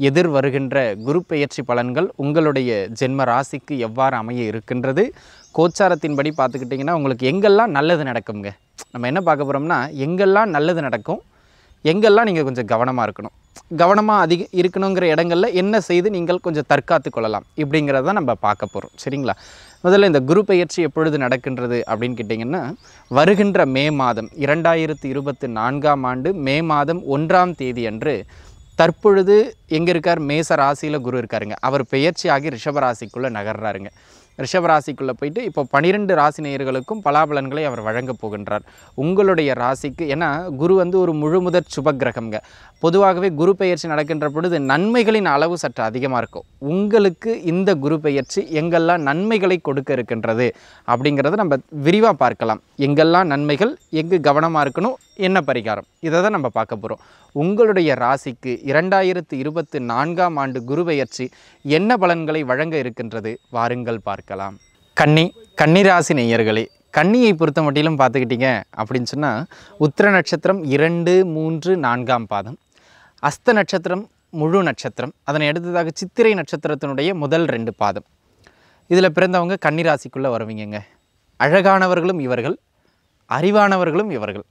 எதிர் வருகின்ற குரு பெயர்ச்சி பலன்கள் உங்களுடைய ஜென்ம ராசிக்கு எவ்வாறு அமைய இருக்கின்றது. கோச்சாரத்தின்படி பார்த்துக்கிட்டிங்கன்னா உங்களுக்கு எங்கெல்லாம் நல்லது நடக்குங்க. நம்ம என்ன பார்க்க போகிறோம்னா, எங்கெல்லாம் நல்லது நடக்கும், எங்கெல்லாம் நீங்கள் கொஞ்சம் கவனமாக இருக்கணும், கவனமாக இருக்கணுங்கிற இடங்களில் என்ன செய்து நீங்கள் கொஞ்சம் தற்காத்து கொள்ளலாம் இப்படிங்கிறத நம்ம பார்க்க போகிறோம். சரிங்களா? முதல்ல இந்த குரு பெயர்ச்சி எப்பொழுது நடக்கின்றது அப்படின்னு கேட்டிங்கன்னா, வருகின்ற மே மாதம் 2024ஆம் ஆண்டு மே மாதம் 1ஆம் தேதி அன்று தற்பொழுது எங்கே இருக்கார்? மேச ராசியில் குரு இருக்காருங்க. அவர் பெயர்ச்சி ஆகி ரிஷபராசிக்குள்ளே நகர்றாருங்க. ரிஷபராசிக்குள்ளே போயிட்டு இப்போ 12 ராசி நேயர்களுக்கும் பலாபலன்களை அவர் வழங்க போகின்றார். உங்களுடைய ராசிக்கு, ஏன்னா குரு ஒரு முழுமுதற் சுபக்கிரகம்ங்க. பொதுவாகவே குரு பெயர்ச்சி நடக்கின்ற பொழுது நன்மைகளின் அளவு சற்று அதிகமாக இருக்கும். உங்களுக்கு இந்த குரு பெயர்ச்சி எங்கெல்லாம் நன்மைகளை கொடுக்க இருக்கின்றது அப்படிங்கிறத நம்ம விரிவாக பார்க்கலாம். எங்கெல்லாம் நன்மைகள், எங்கு கவனமாக இருக்கணும், என்ன பரிகாரம், இதை தான் நம்ம பார்க்க போகிறோம். உங்களுடைய ராசிக்கு 2024ஆம் ஆண்டு குரு பெயர்ச்சி என்ன பலன்களை வழங்க இருக்கின்றது வாருங்கள் பார்க்கலாம். கன்னிராசி நேயர்களே, கன்னியை பொறுத்த மட்டிலும் பார்த்துக்கிட்டிங்க அப்படின்னு சொன்னால், உத்திர நட்சத்திரம் 2, 3, 4ஆம் பாதம், அஸ்த நட்சத்திரம் முழு நட்சத்திரம், அதனை அடுத்ததாக சித்திரை நட்சத்திரத்தினுடைய முதல் 2 பாதம், இதில் பிறந்தவங்க கன்னிராசிக்குள்ளே வருவீங்க. அழகானவர்களும் இவர்கள், அறிவானவர்களும் இவர்கள்,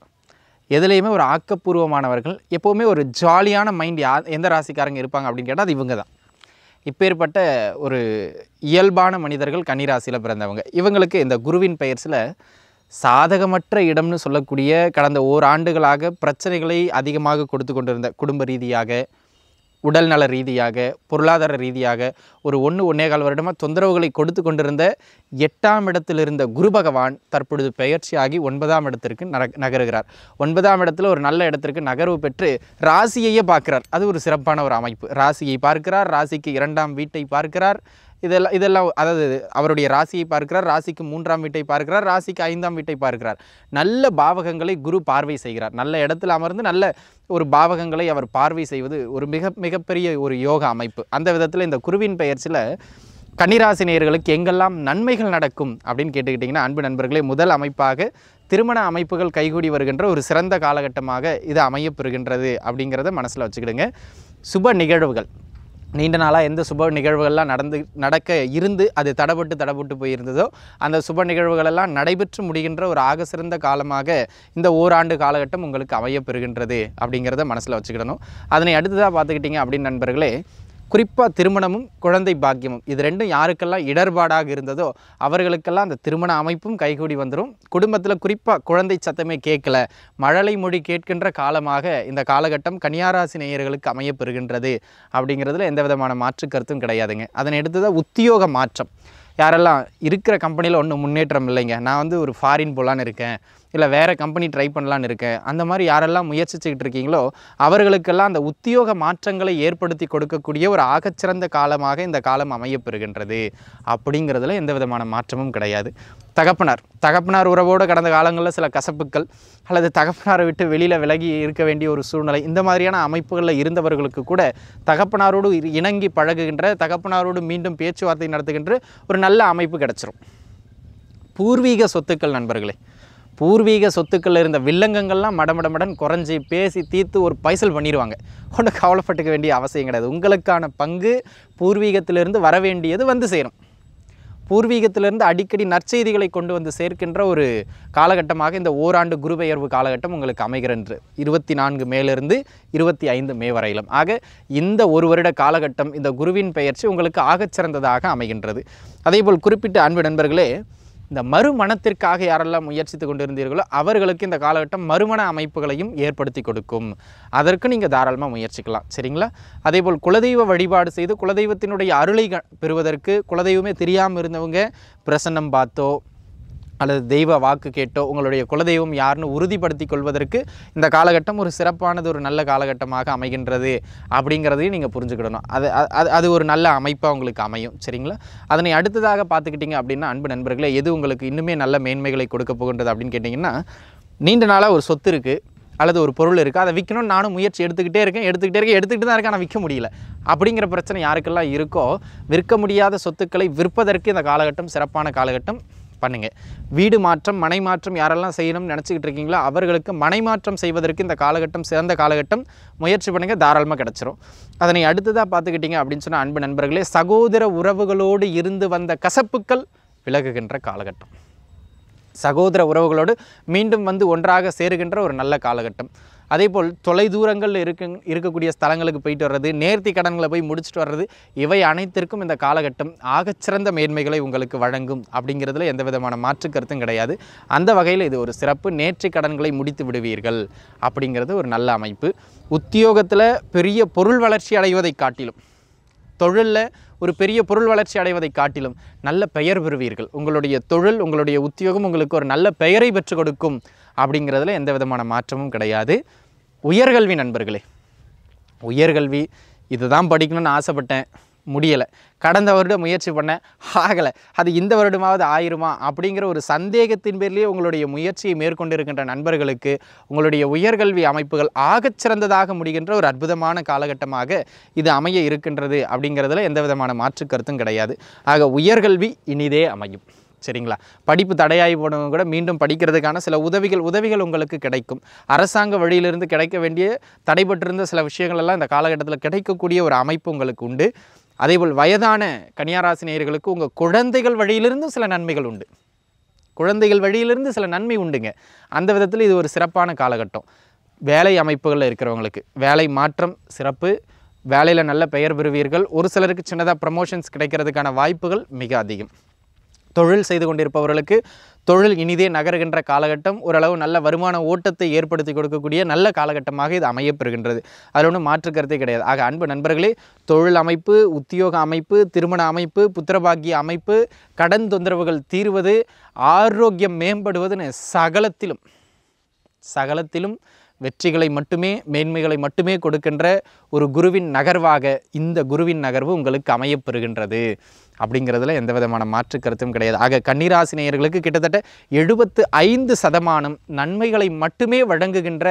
எதுலேயுமே ஒரு ஆக்கப்பூர்வமானவர்கள், எப்போவுமே ஒரு ஜாலியான மைண்ட் எந்த ராசிக்காரங்க இருப்பாங்க அப்படின்னு கேட்டால் அது இவங்க தான். இப்பேற்பட்ட ஒரு இயல்பான மனிதர்கள் கன்னிராசியில் பிறந்தவங்க. இவங்களுக்கு இந்த குருவின் பெயர்ச்சியில் சாதகமற்ற இடம்னு சொல்லக்கூடிய கடந்த ஓராண்டுகளாக பிரச்சனைகளை அதிகமாக கொடுத்து கொண்டிருந்த குடும்ப ரீதியாக, உடல்நல ரீதியாக, பொருளாதார ரீதியாக ஒரு 1-1.25 வருடமாக தொந்தரவுகளை கொடுத்து கொண்டிருந்த 8ஆம் இடத்தில் இருந்த குரு பகவான் தற்பொழுது பெயர்ச்சியாகி 9ஆம் இடத்திற்கு நகருகிறார். 9ஆம் இடத்துல ஒரு நல்ல இடத்திற்கு நகர்வு பெற்று ராசியையே பார்க்கிறார். அது ஒரு சிறப்பான ஒரு அமைப்பு. ராசியை பார்க்கிறார், ராசிக்கு 2ஆம் வீட்டை பார்க்கிறார். இதெல்லாம் அதாவது அவருடைய ராசியை பார்க்கிறார், ராசிக்கு 3ஆம் வீட்டை பார்க்கிறார், ராசிக்கு 5ஆம் வீட்டை பார்க்கிறார். நல்ல பாவகங்களை குரு பார்வை செய்கிறார். நல்ல இடத்துல அமர்ந்து நல்ல ஒரு பாவகங்களை அவர் பார்வை செய்வது ஒரு மிகப்பெரிய ஒரு யோக அமைப்பு. அந்த விதத்தில் இந்த குருவின் பெயர்ச்சியில் கன்னிராசி நேயர்களுக்கு எங்கெல்லாம் நன்மைகள் நடக்கும் அப்படின்னு கேட்டுக்கிட்டிங்கன்னா, அன்பு நண்பர்களே, முதல் அமைப்பாக திருமண அமைப்புகள் கைகூடி வருகின்ற ஒரு சிறந்த காலகட்டமாக இது அமையப்பெறுகின்றது அப்படிங்கிறத மனசில் வச்சுக்கிடுங்க. சுப நிகழ்வுகள், நீண்ட நாளாக எந்த சுப நிகழ்வுகள்லாம் நடக்க இருந்து அது தடப்பட்டு போயிருந்ததோ அந்த சுப நிகழ்வுகளெல்லாம் நடைபெற்று முடிகின்ற ஒரு ஆக சிறந்த காலமாக இந்த ஓராண்டு காலகட்டம் உங்களுக்கு அமையப்பெறுகின்றது அப்படிங்கிறத மனசில் வச்சுக்கிடணும். அதனை அடுத்ததாக பார்த்துக்கிட்டிங்க அப்படின்னு நண்பர்களே, குறிப்பாக திருமணமும் குழந்தை பாக்கியமும் இது ரெண்டும் யாருக்கெல்லாம் இடர்பாடாக இருந்ததோ அவர்களுக்கெல்லாம் அந்த திருமண அமைப்பும் கைகூடி வந்துடும். குடும்பத்தில் குறிப்பாக குழந்தை சத்தமே கேட்கல, மழலை மொழி கேட்கின்ற காலமாக இந்த காலகட்டம் கன்னியாராசி நேயர்களுக்கு அமையப்பெறுகின்றது அப்படிங்கிறதுல எந்த விதமான மாற்று கருத்தும் கிடையாதுங்க. அதனை எடுத்ததாக உத்தியோக மாற்றம். யாரெல்லாம் இருக்கிற கம்பெனியில் ஒன்றும் முன்னேற்றம் இல்லைங்க, நான் ஒரு ஃபாரின் போகலான்னு இருக்கேன், இல்லை வேறு கம்பெனி ட்ரை பண்ணலான்னு இருக்கேன், அந்த மாதிரி யாரெல்லாம் முயற்சிச்சுக்கிட்டு இருக்கீங்களோ அவர்களுக்கெல்லாம் அந்த உத்தியோக மாற்றங்களை ஏற்படுத்தி கொடுக்கக்கூடிய ஒரு ஆகச்சிறந்த காலமாக இந்த காலம் அமையப்பெறுகின்றது அப்படிங்கிறதுல எந்த விதமான மாற்றமும் கிடையாது. தகப்பனார் உறவோடு கடந்த காலங்களில் சில கசப்புக்கள் அல்லது தகப்பனாரை விட்டு வெளியில் விலகி இருக்க வேண்டிய ஒரு சூழ்நிலை, இந்த மாதிரியான அமைப்புகளில் இருந்தவர்களுக்கு கூட தகப்பனாரோடு இணங்கி பழகுகின்ற, தகப்பனாரோடு மீண்டும் பேச்சுவார்த்தை நடத்துகின்ற ஒரு நல்ல அமைப்பு கிடச்சிரும். பூர்வீக சொத்துக்கள் நண்பர்களே, பூர்வீக சொத்துக்களில் இருந்த வில்லங்கங்கள்லாம் மடமடமடன் குறைஞ்சி பேசி தீர்த்து ஒரு பைசல் பண்ணிடுவாங்க. ஒன்றும் கவலைப்பட்டுக்க வேண்டிய அவசியம் கிடையாது. உங்களுக்கான பங்கு பூர்வீகத்திலிருந்து வர வேண்டியது வந்து சேரும். பூர்வீகத்திலிருந்து அடிக்கடி நற்செய்திகளை கொண்டு வந்து சேர்க்கின்ற ஒரு காலகட்டமாக இந்த ஓராண்டு குரு பெயர்வு காலகட்டம் உங்களுக்கு அமைகிறது. 24 மேலிருந்து 25 மே வரையிலும். ஆக இந்த ஒரு வருட காலகட்டம் இந்த குருவின் பெயர்ச்சி உங்களுக்கு ஆகச்சிறந்ததாக அமைகின்றது. அதேபோல் குறிப்பிட்ட அன்பு நண்பர்களே, இந்த மறுமணத்திற்காக யாரெல்லாம் முயற்சித்து கொண்டிருந்தீர்களோ அவர்களுக்கு இந்த காலகட்டம் மறுமண அமைப்புகளையும் ஏற்படுத்தி கொடுக்கும். அதற்கு நீங்கள் தாராளமாக முயற்சிக்கலாம். சரிங்களா? அதேபோல் குலதெய்வ வழிபாடு செய்து குலதெய்வத்தினுடைய அருளை பெறுவதற்கு, குலதெய்வமே தெரியாமல் இருந்தவங்க பிரசன்னம் பார்த்தோ அல்லது தெய்வ வாக்கு கேட்டோ உங்களுடைய குலதெய்வம் யாருன்னு உறுதிப்படுத்தி கொள்வதற்கு இந்த காலகட்டம் ஒரு சிறப்பானது, ஒரு நல்ல காலகட்டமாக அமைகின்றது அப்படிங்கிறதையும் நீங்கள் புரிஞ்சுக்கிடணும். அது ஒரு நல்ல அமைப்பாக உங்களுக்கு அமையும். சரிங்களா? அதனை அடுத்ததாக பார்த்துக்கிட்டிங்க அப்படின்னா அன்பு நண்பர்களே, எது உங்களுக்கு இன்னுமே நல்ல மேன்மைகளை கொடுக்க போகின்றது அப்படின்னு கேட்டிங்கன்னா, நீண்ட நாளாக ஒரு சொத்து இருக்குது அல்லது ஒரு பொருள் இருக்குது, அதை விற்கணும்னு நானும் முயற்சி எடுத்துக்கிட்டு தான் இருக்கேன், ஆனால் விற்க முடியல அப்படிங்கிற பிரச்சனை யாருக்கெல்லாம் இருக்கோ, விற்க முடியாத சொத்துக்களை விற்பதற்கு இந்த காலகட்டம் சிறப்பான காலகட்டம். பண்ணுங்கள். வீடு மாற்றம், மனை மாற்றம் யாரெல்லாம் செய்யணும்னு நினச்சிக்கிட்டு இருக்கீங்களோ அவர்களுக்கு மனை மாற்றம் செய்வதற்கு இந்த காலகட்டம் சிறந்த காலகட்டம். முயற்சி பண்ணுங்கள், தாராளமாக கிடச்சிரும். அதனை அடுத்ததாக பார்த்துக்கிட்டிங்க அப்படின்னு சொன்னால் அன்பு நண்பர்களே, சகோதர உறவுகளோடு இருந்து வந்த கசப்புக்கள் விலகுகின்ற காலகட்டம். சகோதர உறவுகளோடு மீண்டும் வந்து ஒன்றாக சேருகின்ற ஒரு நல்ல காலகட்டம். அதேபோல் தொலைதூரங்களில் இருக்கக்கூடிய ஸ்தலங்களுக்கு போயிட்டு வர்றது, நேர்த்தி கடன்களை போய் முடிச்சுட்டு வர்றது, இவை அனைத்திற்கும் இந்த காலகட்டம் ஆகச்சிறந்த மேன்மைகளை உங்களுக்கு வழங்கும் அப்படிங்கிறதுல எந்த விதமான மாற்று கருத்தும் கிடையாது. அந்த வகையில் இது ஒரு சிறப்பு. நேர்த்தி கடன்களை முடித்து விடுவீர்கள் அப்படிங்கிறது ஒரு நல்ல அமைப்பு. உத்தியோகத்தில் பெரிய பொருள் வளர்ச்சி அடைவதை காட்டிலும், தொழிலில் ஒரு பெரிய பொருள் வளர்ச்சி அடைவதை காட்டிலும் நல்ல பெயர் பெறுவீர்கள். உங்களுடைய தொழில், உங்களுடைய உத்தியோகம் உங்களுக்கு ஒரு நல்ல பெயரை பெற்றுக் கொடுக்கும் அப்படிங்கிறதுல எந்த விதமான மாற்றமும் கிடையாது. உயர்கல்வி நண்பர்களே, உயர்கல்வி இதுதான் படிக்கணும்னு ஆசைப்பட்டேன், முடியலை. கடந்த வருடம் முயற்சி பண்ணேன், ஆகலை. அது இந்த வருடமாவது ஆயிருமா அப்படிங்கிற ஒரு சந்தேகத்தின் பேர்லேயே உங்களுடைய முயற்சியை மேற்கொண்டிருக்கின்ற நண்பர்களுக்கு உங்களுடைய உயர்கல்வி அமைப்புகள் ஆகச்சிறந்ததாக முடிகின்ற ஒரு அற்புதமான காலகட்டமாக இது அமைய இருக்கின்றது அப்படிங்கிறதுல எந்த விதமான மாற்று கருத்தும் கிடையாது. ஆக உயர்கல்வி இனிதே அமையும். சரிங்களா? படிப்பு தடையாகி போனவங்க கூட மீண்டும் படிக்கிறதுக்கான சில உதவிகள் உங்களுக்கு கிடைக்கும். அரசாங்க வழியிலிருந்து கிடைக்க வேண்டிய தடைபட்டிருந்த சில விஷயங்கள் எல்லாம் இந்த காலகட்டத்தில் கிடைக்கக்கூடிய ஒரு அமைப்பு உங்களுக்கு உண்டு. அதேபோல் வயதான கன்னியாராசி நேயர்களுக்கு உங்கள் குழந்தைகள் வழியிலிருந்து சில நன்மைகள் உண்டு. குழந்தைகள் வழியிலிருந்து சில நன்மை உண்டுங்க. அந்த விதத்தில் இது ஒரு சிறப்பான காலகட்டம். வேலை அமைப்புகளில் இருக்கிறவங்களுக்கு வேலை மாற்றம் சிறப்பு. வேலையில் நல்ல பெயர் பெறுவீர்கள். ஒரு சிலருக்கு சின்னதாக ப்ரமோஷன்ஸ் கிடைக்கிறதுக்கான வாய்ப்புகள் மிக அதிகம். தொழில் செய்து கொண்டிருப்பவர்களுக்கு தொழில் இனிதே நகர்கின்ற காலகட்டம். ஓரளவு நல்ல வருமான ஓட்டத்தை ஏற்படுத்தி கொடுக்கக்கூடிய நல்ல காலகட்டமாக இது அமையப்பெறுகின்றது. அதில் ஒன்றும் மாற்று கருத்தே கிடையாது. ஆக அன்பு நண்பர்களே, தொழில் அமைப்பு, உத்தியோக அமைப்பு, திருமண அமைப்பு, புத்திரபாகிய அமைப்பு, கடன் தொந்தரவுகள் தீர்வது, ஆரோக்கியம் மேம்படுவதுன்னு சகலத்திலும் வெற்றிகளை மட்டுமே, மேன்மைகளை மட்டுமே கொடுக்கின்ற ஒரு குருவின் நகர்வாக இந்த குருவின் நகர்வு உங்களுக்கு அமையப்பெறுகின்றது அப்படிங்கிறதுல எந்த விதமான மாற்று கருத்தும் கிடையாது. ஆக கன்னிராசி நேயர்களுக்கு கிட்டத்தட்ட 75% நன்மைகளை மட்டுமே வழங்குகின்ற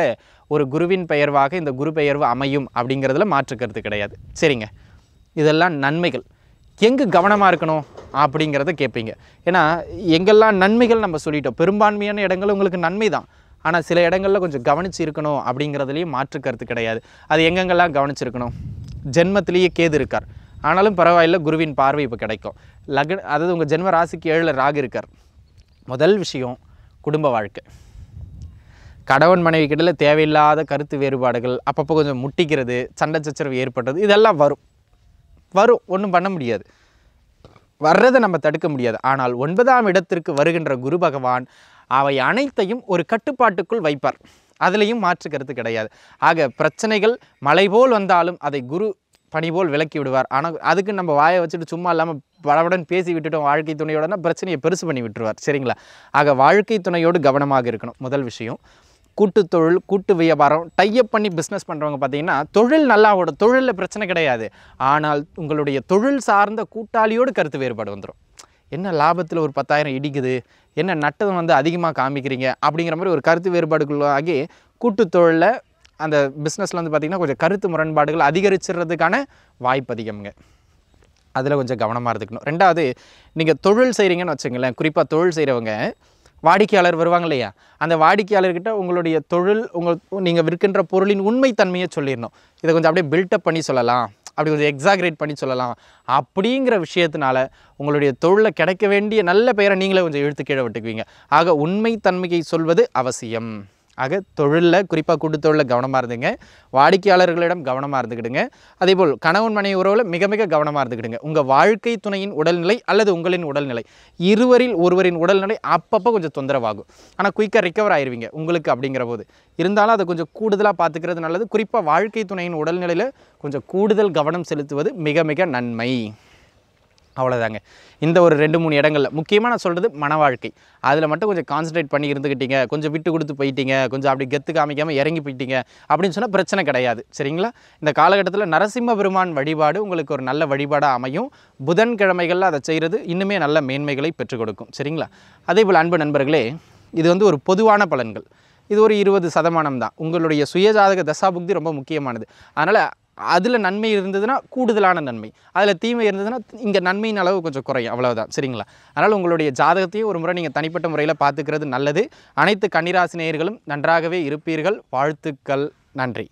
ஒரு குருவின் பெயர்வாக இந்த குரு பெயர்வு அமையும் அப்படிங்கிறதுல மாற்று கருத்து கிடையாது. சரிங்க, இதெல்லாம் நன்மைகள். எங்கே கவனமாக இருக்கணும் அப்படிங்கிறத கேட்பீங்க. ஏன்னா எங்கெல்லாம் நன்மைகள் நம்ம சொல்லிட்டோம், பெரும்பான்மையான இடங்கள் உங்களுக்கு நன்மை தான். ஆனால் சில இடங்களில் கொஞ்சம் கவனித்து இருக்கணும் அப்படிங்கிறதுலேயும் மாற்று கருத்து கிடையாது. அது எங்கெங்கெல்லாம் கவனிச்சிருக்கணும்? ஜென்மத்திலேயே கேது இருக்கார், ஆனாலும் பரவாயில்ல, குருவின் பார்வை இப்போ கிடைக்கும். அதாவது உங்கள் ஜென்ம ராசிக்கு 7ல் ராகு இருக்கார். முதல் விஷயம் குடும்ப வாழ்க்கை. கணவன் மனைவி கிட்ட தேவையில்லாத கருத்து வேறுபாடுகள், அப்பப்போ கொஞ்சம் முட்டிக்கிறது, சண்டை சச்சரவு ஏற்படுறது, இதெல்லாம் வரும் ஒன்றும் பண்ண முடியாது. வர்றதை நம்ம தடுக்க முடியாது. ஆனால் 9ஆம் இடத்திற்கு வருகின்ற குரு பகவான் அவை அனைத்தையும் ஒரு கட்டுப்பாட்டுக்குள் வைப்பார். அதுலேயும் மாற்று கருத்து கிடையாது. ஆக பிரச்சனைகள் மலை போல் வந்தாலும் அதை குரு பனி போல் விலக்கி விடுவார். ஆனால் அதுக்கு நம்ம வாயை வச்சுட்டு சும்மா இல்லாமல் படபடன் பேசி விட்டுட்டோம் வாழ்க்கை துணையோடனா பிரச்சனையை பெருசு பண்ணி விட்டுருவார். சரிங்களா? ஆக வாழ்க்கை துணையோடு கவனமாக இருக்கணும். முதல் விஷயம். கூட்டு தொழில், கூட்டு வியாபாரம், டைப் பண்ணி பிஸ்னஸ் பண்ணுறவங்க பார்த்தீங்கன்னா தொழில் நல்லா ஓடும், தொழிலில் பிரச்சனை கிடையாது. ஆனால் உங்களுடைய தொழில் சார்ந்த கூட்டாளியோடு கருத்து வேறுபாடு வந்துடும். என்ன லாபத்தில் ஒரு 10,000 இடிக்குது, என்ன நட்டத்தை வந்து அதிகமாக காமிக்கிறீங்க அப்படிங்கிற மாதிரி ஒரு கருத்து வேறுபாடுகளாகி கூட்டு தொழிலில் அந்த பிஸ்னஸில் வந்து பார்த்திங்கன்னா கொஞ்சம் கருத்து முரண்பாடுகள் அதிகரிச்சிடுறதுக்கான வாய்ப்பு அதிகம்ங்க. அதில் கொஞ்சம் கவனமாக இருந்துக்கணும். ரெண்டாவது, நீங்கள் தொழில் செய்கிறீங்கன்னு வச்சுங்களேன், குறிப்பாக தொழில் செய்கிறவங்க வாடிக்கையாளர் வருவாங்க இல்லையா, அந்த வாடிக்கையாளர்கிட்ட உங்களுடைய தொழில், நீங்கள் விற்கின்ற பொருளின் உண்மைத்தன்மையை சொல்லிடணும். இதை கொஞ்சம் அப்படியே பில்டப் பண்ணி சொல்லலாம், அப்படி கொஞ்சம் எக்ஸாக்ரேட் பண்ணி சொல்லலாம். அப்படிங்கிற விஷயத்தினால உங்களுடைய தொழிலில் கிடைக்க வேண்டிய நல்ல பெயரை நீங்களே கொஞ்சம் இழுத்து கீழே விட்டுக்குவீங்க. ஆக உண்மைத்தன்மையை சொல்வது அவசியம். ஆக தொழிலில், குறிப்பாக கூட்டு தொழிலில் கவனமாக இருந்துங்க. வாடிக்கையாளர்களிடம் கவனமாக இருந்துக்கிடுங்க. அதேபோல் கணவன் மனைவி உறவில் மிக மிக கவனமாக இருந்துக்கிடுங்க. உங்கள் வாழ்க்கை துணையின் உடல்நிலை அல்லது உங்களின் உடல்நிலை, இருவரில் ஒருவரின் உடல்நிலை அப்பப்போ கொஞ்சம் தொந்தரவாகும். ஆனால் குயிக்காக ரிக்கவர் ஆயிடுவீங்க உங்களுக்கு அப்படிங்கிற போது. இருந்தாலும் அதை கொஞ்சம் கூடுதலாக பார்த்துக்கிறது நல்லது. குறிப்பாக வாழ்க்கை துணையின் உடல்நிலையில் கொஞ்சம் கூடுதல் கவனம் செலுத்துவது மிக மிக நன்மை. அவ்வளோதாங்க. இந்த ஒரு 2-3 இடங்களில் முக்கியமாக நான் சொல்கிறது மன வாழ்க்கை, அதில் மட்டும் கொஞ்சம் கான்சன்ட்ரேட் பண்ணி இருந்துக்கிட்டீங்க, கொஞ்சம் விட்டு கொடுத்து போயிட்டீங்க, கொஞ்சம் அப்படி கெத்து காமிக்காமல் இறங்கி போயிட்டீங்க அப்படின்னு சொன்னால் பிரச்சனை கிடையாது. சரிங்களா? இந்த காலகட்டத்தில் நரசிம்ம பெருமான் வழிபாடு உங்களுக்கு ஒரு நல்ல வழிபாடாக அமையும். புதன்கிழமைகளில் அதை செய்கிறது இன்னுமே நல்ல மேன்மைகளை பெற்றுக் கொடுக்கும். சரிங்களா? அதேபோல் அன்பு நண்பர்களே, இது வந்து ஒரு பொதுவான பலன்கள். இது ஒரு 20% தான். உங்களுடைய சுயஜாதக தசாபுக்தி ரொம்ப முக்கியமானது. அதனால் அதில் நன்மை இருந்ததுன்னா கூடுதலான நன்மை, அதில் தீமை இருந்ததுன்னா இங்கே நன்மையின் அளவு கொஞ்சம் குறையும், அவ்வளவுதான். சரிங்களா? அதனால் உங்களுடைய ஜாதகத்தையும் ஒரு முறை நீங்கள் தனிப்பட்ட முறையில் பார்த்துக்கிறது நல்லது. அனைத்து கன்னிராசி நேயர்களும் நன்றாகவே இருப்பீர்கள். வாழ்த்துக்கள். நன்றி.